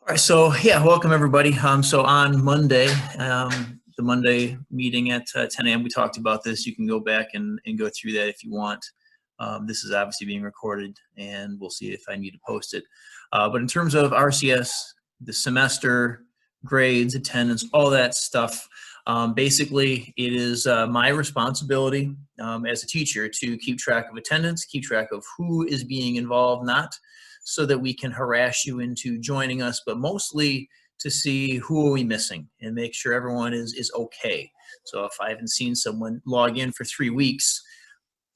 All right, so yeah, welcome everybody. So on Monday, the Monday meeting at 10 a.m., we talked about this. You can go back and go through that if you want. This is obviously being recorded, and we'll see if I need to post it. But in terms of RCS, the semester, grades, attendance, all that stuff, basically it is my responsibility as a teacher to keep track of attendance, keep track of who is being involved, not so that we can harass you into joining us, but mostly to see who are we missing and make sure everyone is okay. So if I haven't seen someone log in for 3 weeks,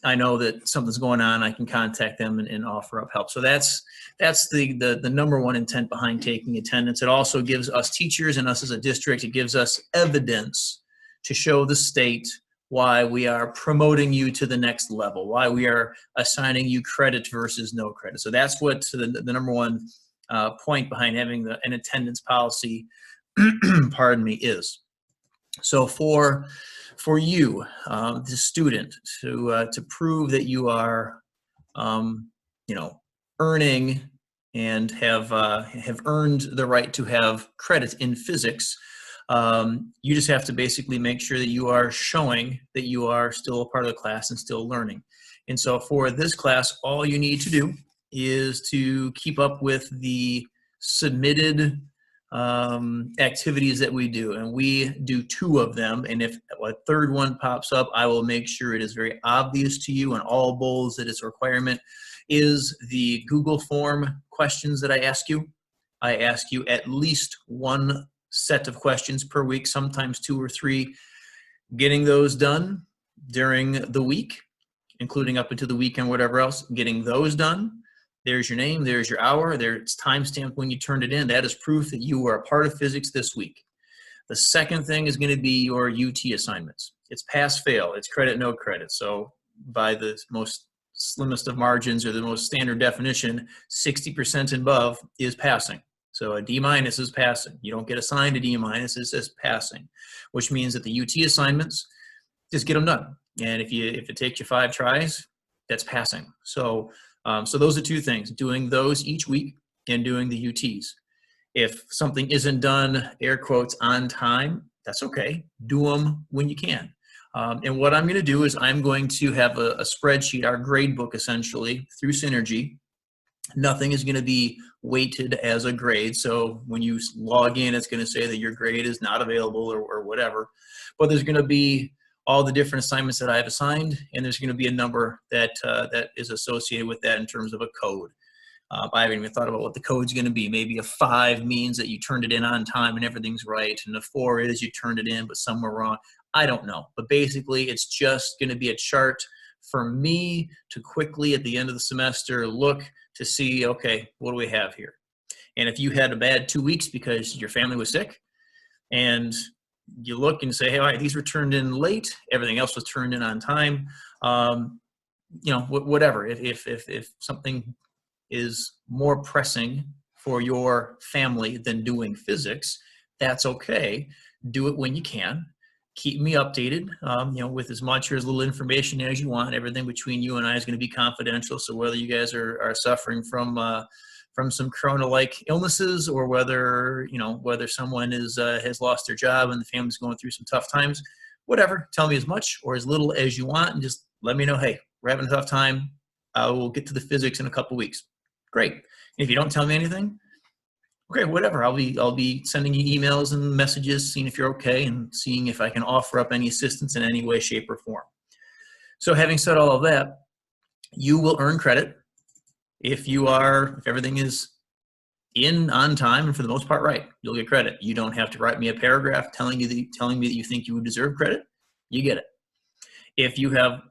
I know that something's going on. I can contact them and offer up help. So that's the number one intent behind taking attendance. It also gives us teachers and us as a district, it gives us evidence to show the state why we are promoting you to the next level, why we are assigning you credit versus no credit. So that's what the number one point behind having an attendance policy, pardon me, is. So for you, the student, to prove that you are, earning and have earned the right to have credit in physics, you just have to basically make sure that you are showing that you are still a part of the class and still learning. And so for this class, all you need to do is to keep up with the submitted activities that we do, and we do 2 of them, and if a third one pops up, I will make sure it is very obvious to you and all bowls that it's a requirement. Is the Google form questions that I ask you. I ask you at least 1 set of questions per week, sometimes 2 or 3. Getting those done during the week, including up into the weekend, whatever else, getting those done. There's your name, there's your hour, there's timestamp when you turned it in. That is proof that you were a part of physics this week. The second thing is going to be your UT assignments. It's pass, fail, it's credit, no credit. So by the most slimmest of margins or the most standard definition, 60% and above is passing. So a D- is passing. You don't get assigned a D-, it says passing, which means that the UT assignments, just get them done. And if it takes you 5 tries, that's passing. So those are 2 things, doing those each week and doing the UTs. If something isn't done, air quotes, on time, that's okay. Do them when you can. And what I'm going to do is I'm going to have a spreadsheet, our grade book essentially, through Synergy. Nothing is going to be weighted as a grade. So when you log in, it's going to say that your grade is not available or whatever. But there's going to be all the different assignments that I've assigned, and there's going to be a number that is associated with that in terms of a code. I haven't even thought about what the code's going to be. Maybe a 5 means that you turned it in on time and everything's right, and a 4 is you turned it in but some were wrong. I don't know. But basically, it's just going to be a chart for me to quickly at the end of the semester look to see, okay, what do we have here? And if you had a bad 2 weeks because your family was sick, and you look and say, hey, all right, these were turned in late, everything else was turned in on time, whatever. If something is more pressing for your family than doing physics, that's okay. Do it when you can. Keep me updated, with as much or as little information as you want. Everything between you and I is going to be confidential. So whether you guys are suffering from some corona-like illnesses, or whether someone has lost their job and the family's going through some tough times, whatever, tell me as much or as little as you want, and just let me know, hey, we're having a tough time. I will get to the physics in a couple weeks. Great. And if you don't tell me anything, okay, whatever. I'll be sending you emails and messages, seeing if you're okay and seeing if I can offer up any assistance in any way, shape, or form. So having said all of that, you will earn credit if everything is in on time and for the most part right. You'll get credit. You don't have to write me a paragraph telling me that you think you would deserve credit. You get it. If you have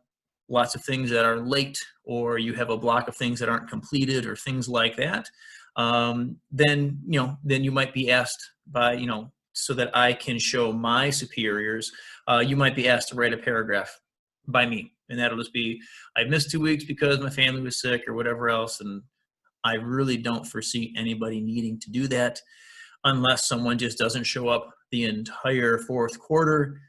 lots of things that are late, or you have a block of things that aren't completed or things like that, then you might be asked by, so that I can show my superiors, you might be asked to write a paragraph by me. And that'll just be, I missed 2 weeks because my family was sick or whatever else. And I really don't foresee anybody needing to do that unless someone just doesn't show up the entire 4th quarter.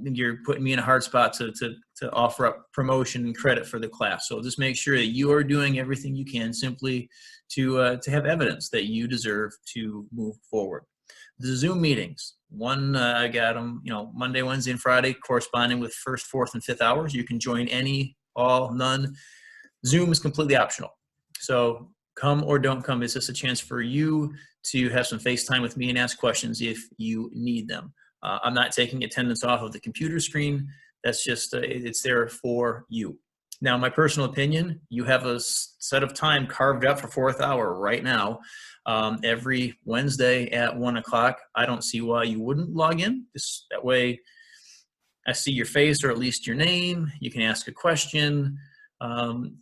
you're putting me in a hard spot to offer up promotion and credit for the class. So just make sure that you are doing everything you can simply to have evidence that you deserve to move forward. The Zoom meetings, I got them, Monday, Wednesday, and Friday, corresponding with first, fourth, and fifth hours. You can join any, all, none. Zoom is completely optional. So come or don't come. It's just a chance for you to have some FaceTime with me and ask questions if you need them. I'm not taking attendance off of the computer screen. That's just, it's there for you. Now, my personal opinion, you have a set of time carved out for fourth hour right now. Every Wednesday at 1 o'clock. I don't see why you wouldn't log in. That way I see your face, or at least your name. You can ask a question,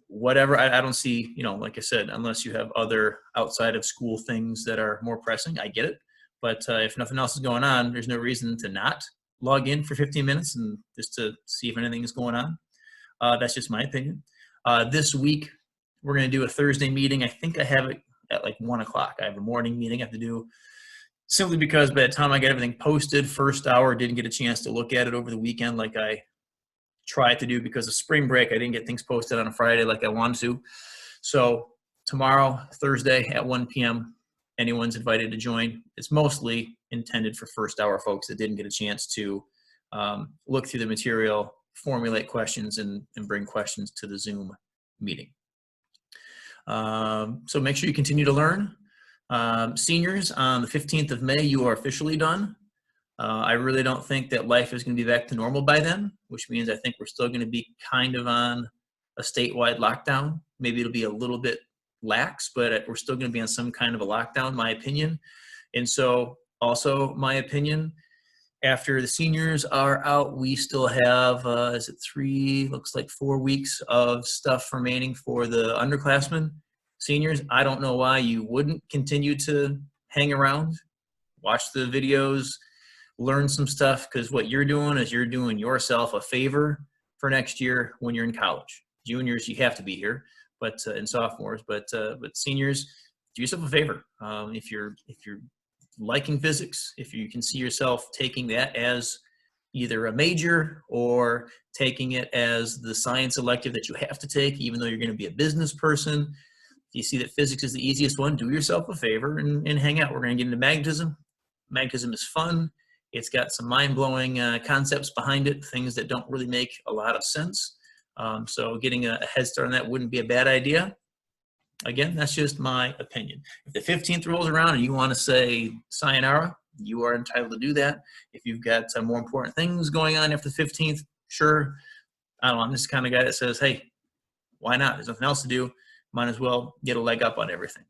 whatever. I don't see, like I said, unless you have other outside of school things that are more pressing, I get it. But if nothing else is going on, there's no reason to not log in for 15 minutes and just to see if anything is going on. That's just my opinion. This week, we're going to do a Thursday meeting. I think I have it at like 1 o'clock. I have a morning meeting I have to do, simply because by the time I get everything posted, first hour, didn't get a chance to look at it over the weekend like I tried to do because of spring break. I didn't get things posted on a Friday like I wanted to. So tomorrow, Thursday at 1 p.m., anyone's invited to join. It's mostly intended for first hour folks that didn't get a chance to look through the material, formulate questions, and bring questions to the Zoom meeting. So make sure you continue to learn. Seniors, on the 15th of May, you are officially done. I really don't think that life is going to be back to normal by then, which means I think we're still going to be kind of on a statewide lockdown. Maybe it'll be a little bit lax, but we're still going to be on some kind of a lockdown, my opinion. And so also my opinion, after the seniors are out, we still have, looks like 4 weeks of stuff remaining for the underclassmen. Seniors, I don't know why you wouldn't continue to hang around, watch the videos, learn some stuff, because what you're doing is you're doing yourself a favor for next year when you're in college. Juniors, you have to be here, and sophomores, but seniors, do yourself a favor. If you're liking physics, if you can see yourself taking that as either a major or taking it as the science elective that you have to take, even though you're going to be a business person, if you see that physics is the easiest one, do yourself a favor and hang out. We're going to get into magnetism. Magnetism is fun. It's got some mind-blowing concepts behind it, things that don't really make a lot of sense. So getting a head start on that wouldn't be a bad idea. Again, that's just my opinion. If the 15th rolls around and you want to say sayonara, you are entitled to do that. If you've got some more important things going on after the 15th, sure. I don't know, I'm just the kind of guy that says, hey, why not? There's nothing else to do. Might as well get a leg up on everything.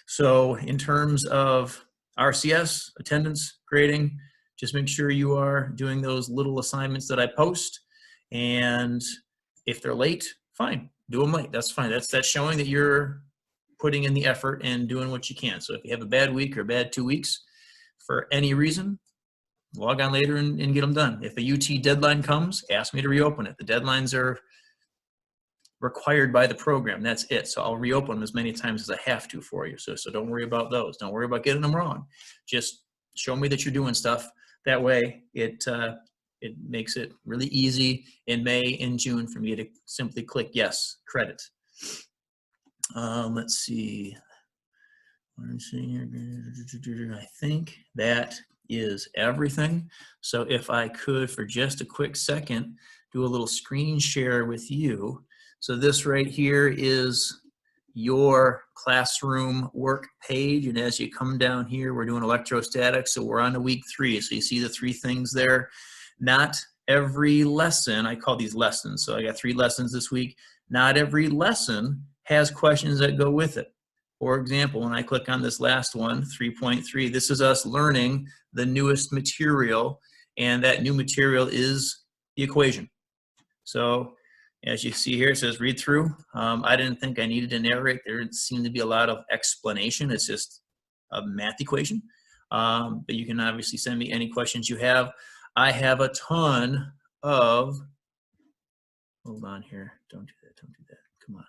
So in terms of RCS, attendance, grading, just make sure you are doing those little assignments that I post. And if they're late, fine, do them late. That's fine. That's showing that you're putting in the effort and doing what you can. So if you have a bad week or bad 2 weeks for any reason, log on later and get them done. If a UT deadline comes, ask me to reopen it. The deadlines are required by the program. That's it. So I'll reopen them as many times as I have to for you. So don't worry about those. Don't worry about getting them wrong. Just show me that you're doing stuff. That way it makes it really easy in May and June for me to simply click yes, credit. Let's see. I think that is everything. So if I could, for just a quick second, do a little screen share with you. So this right here is your classroom work page. And as you come down here, we're doing electrostatics. So we're on to week 3. So you see the 3 things there. Not every lesson, I call these lessons. So I got 3 lessons this week. Not every lesson has questions that go with it. For example, when I click on this last one, 3.3, this is us learning the newest material. And that new material is the equation. So as you see here, it says read through. I didn't think I needed to narrate. There didn't seem to be a lot of explanation. It's just a math equation. But you can obviously send me any questions you have. I have a ton of, hold on here. Don't do that. Don't do that. Come on.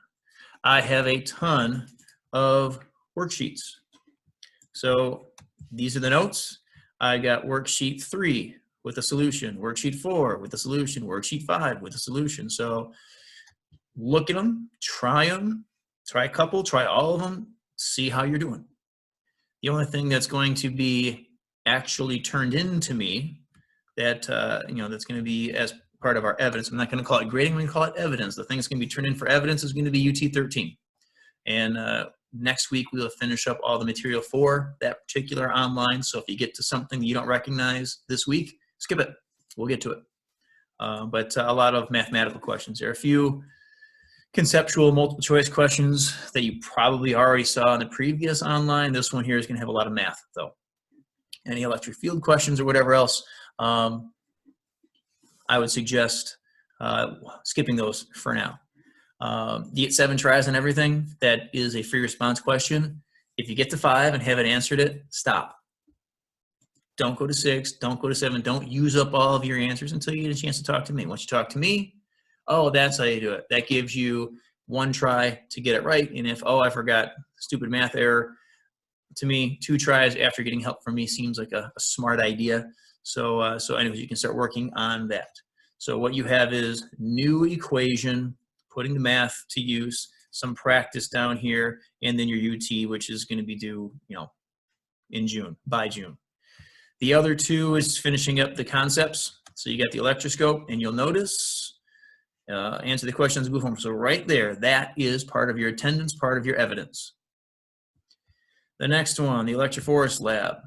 I have a ton of worksheets. So these are the notes. I got worksheet 3, with a solution, worksheet 4 with a solution, worksheet 5 with a solution. So look at them, try a couple, try all of them, see how you're doing. The only thing that's going to be actually turned into me that, that's going to be as part of our evidence, I'm not going to call it grading, I'm going to call it evidence. The thing that's going to be turned in for evidence is going to be UT 13. And next week, we'll finish up all the material for that particular online. So if you get to something that you don't recognize this week, skip it. We'll get to it. But a lot of mathematical questions. There are a few conceptual multiple choice questions that you probably already saw in the previous online. This one here is going to have a lot of math, though. Any electric field questions or whatever else, I would suggest skipping those for now. You get 7 tries on everything. That is a free response question. If you get to 5 and haven't answered it, stop. Don't go to 6, don't go to 7, don't use up all of your answers until you get a chance to talk to me. Once you talk to me, oh, that's how you do it. That gives you 1 try to get it right. And if, oh, I forgot, stupid math error, to me, 2 tries after getting help from me seems like a smart idea. So anyways, you can start working on that. So what you have is new equation, putting the math to use, some practice down here, and then your UT, which is going to be due, in June, by June. The other 2 is finishing up the concepts. So you got the electroscope, and you'll notice, answer the questions in Google form. So right there, that is part of your attendance, part of your evidence. The next one, the ElectroForest lab.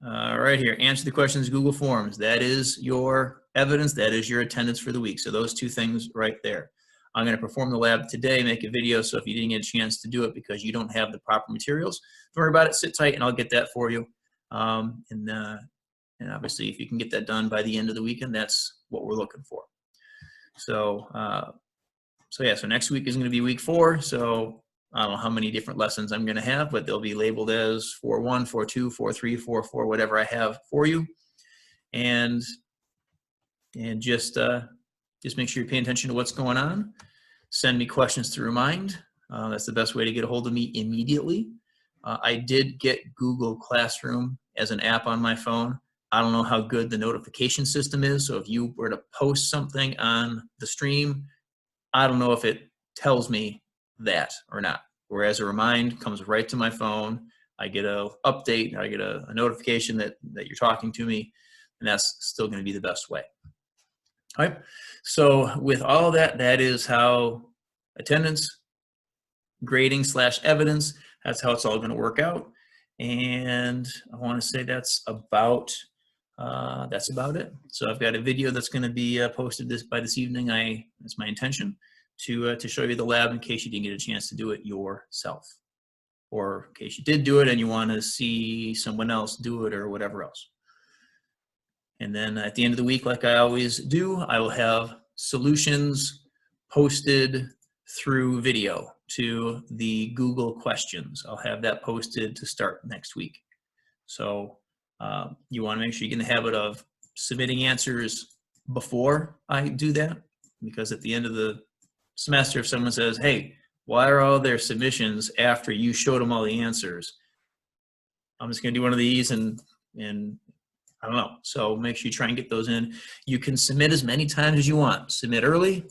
Right here, answer the questions Google Forms. That is your evidence, that is your attendance for the week. So those 2 things right there. I'm going to perform the lab today, make a video, so if you didn't get a chance to do it because you don't have the proper materials, don't worry about it, sit tight and I'll get that for you. And obviously if you can get that done by the end of the weekend, that's what we're looking for. So so next week is going to be week 4, so I don't know how many different lessons I'm going to have, but they'll be labeled as 4-1, 4-2, 4-3, 4-4, whatever I have for you. And just make sure you're paying attention to what's going on. Send me questions to remind. That's the best way to get a hold of me immediately. I did get Google Classroom as an app on my phone. I don't know how good the notification system is, so if you were to post something on the stream, I don't know if it tells me that or not. Whereas a remind comes right to my phone. I get an update, I get a notification that you're talking to me, and that's still going to be the best way. All right, so with all that, that is how attendance, grading / evidence, that's how it's all going to work out. And I want to say that's about it. So I've got a video that's going to be posted by this evening. That's my intention to show you the lab in case you didn't get a chance to do it yourself, or in case you did do it and you want to see someone else do it or whatever else. And then at the end of the week, like I always do, I will have solutions posted through video to the Google questions. I'll have that posted to start next week. So you want to make sure you get in the habit of submitting answers before I do that, because at the end of the semester, if someone says, hey, why are all their submissions after you showed them all the answers? I'm just going to do one of these and I don't know. So make sure you try and get those in. You can submit as many times as you want. Submit early,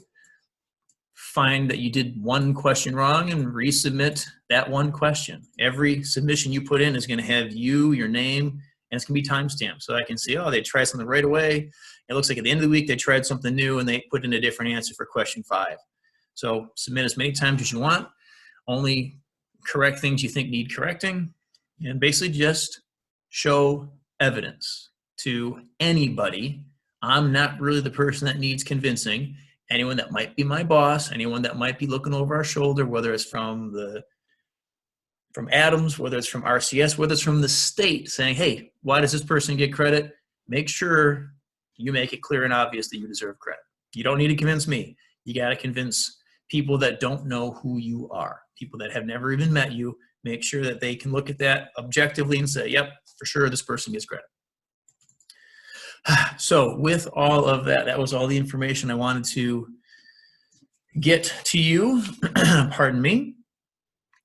find that you did 1 question wrong, and resubmit that 1 question. Every submission you put in is going to have your name, and it's going to be timestamped. So I can see, oh, they tried something right away. It looks like at the end of the week they tried something new and they put in a different answer for question 5. So submit as many times as you want. Only correct things you think need correcting, and basically just show evidence to anybody. I'm not really the person that needs convincing. Anyone that might be my boss, anyone that might be looking over our shoulder, whether it's from Adams, whether it's from RCS, whether it's from the state saying, hey, why does this person get credit? Make sure you make it clear and obvious that you deserve credit. You don't need to convince me. You got to convince people that don't know who you are, people that have never even met you. Make sure that they can look at that objectively and say, yep, for sure, this person gets credit. So with all of that, that was all the information I wanted to get to you. Pardon me.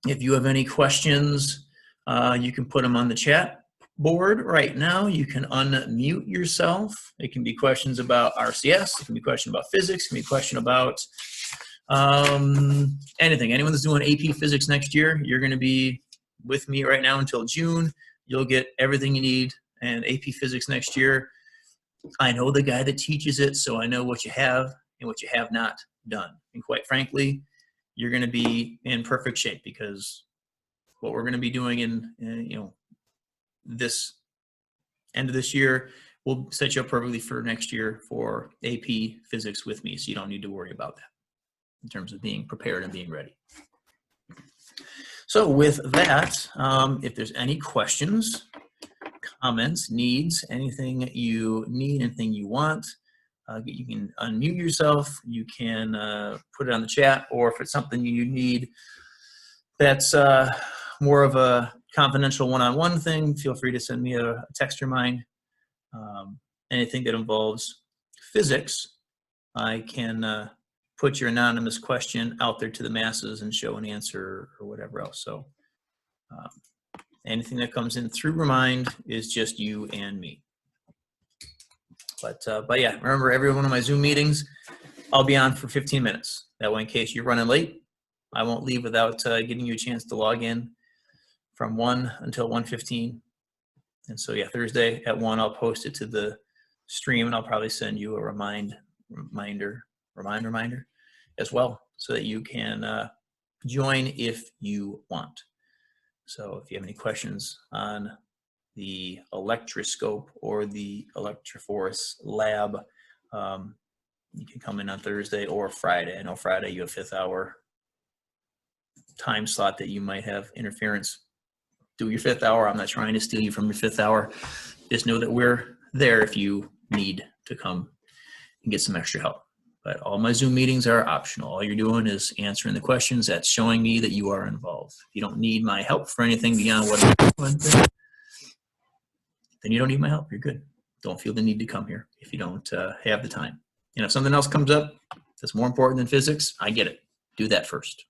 If you have any questions, you can put them on the chat. board right now, you can unmute yourself. It can be questions about RCS, it can be a question about physics, it can be a question about anything. Anyone that's doing AP Physics next year, you're going to be with me right now until June. You'll get everything you need in AP Physics next year. I know the guy that teaches it, so I know what you have and what you have not done. And quite frankly, you're going to be in perfect shape, because what we're going to be doing in this end of this year will set you up perfectly for next year for AP Physics with me, so you don't need to worry about that in terms of being prepared and being ready. So with that, if there's any questions, comments, needs, anything you need, anything you want, you can unmute yourself, you can put it on the chat, or if it's something you need that's more of a confidential one-on-one thing, feel free to send me a text or mine. Anything that involves physics, I can put your anonymous question out there to the masses and show an answer or whatever else. So anything that comes in through Remind is just you and me. But yeah, remember, every one of my Zoom meetings, I'll be on for 15 minutes. That way, in case you're running late, I won't leave without giving you a chance to log in from 1 until 1:15. And so, yeah, Thursday at 1, I'll post it to the stream, and I'll probably send you a reminder as well, so that you can join if you want. So if you have any questions on the electroscope or the Electroforce lab, you can come in on Thursday or Friday. I know Friday you have 5th hour time slot that you might have interference. Do your 5th hour. I'm not trying to steal you from your 5th hour. Just know that we're there if you need to come and get some extra help. But all my Zoom meetings are optional. All you're doing is answering the questions. That's showing me that you are involved. If you don't need my help for anything beyond what I'm doing, then you don't need my help. You're good. Don't feel the need to come here if you don't have the time. And if something else comes up that's more important than physics, I get it. Do that first.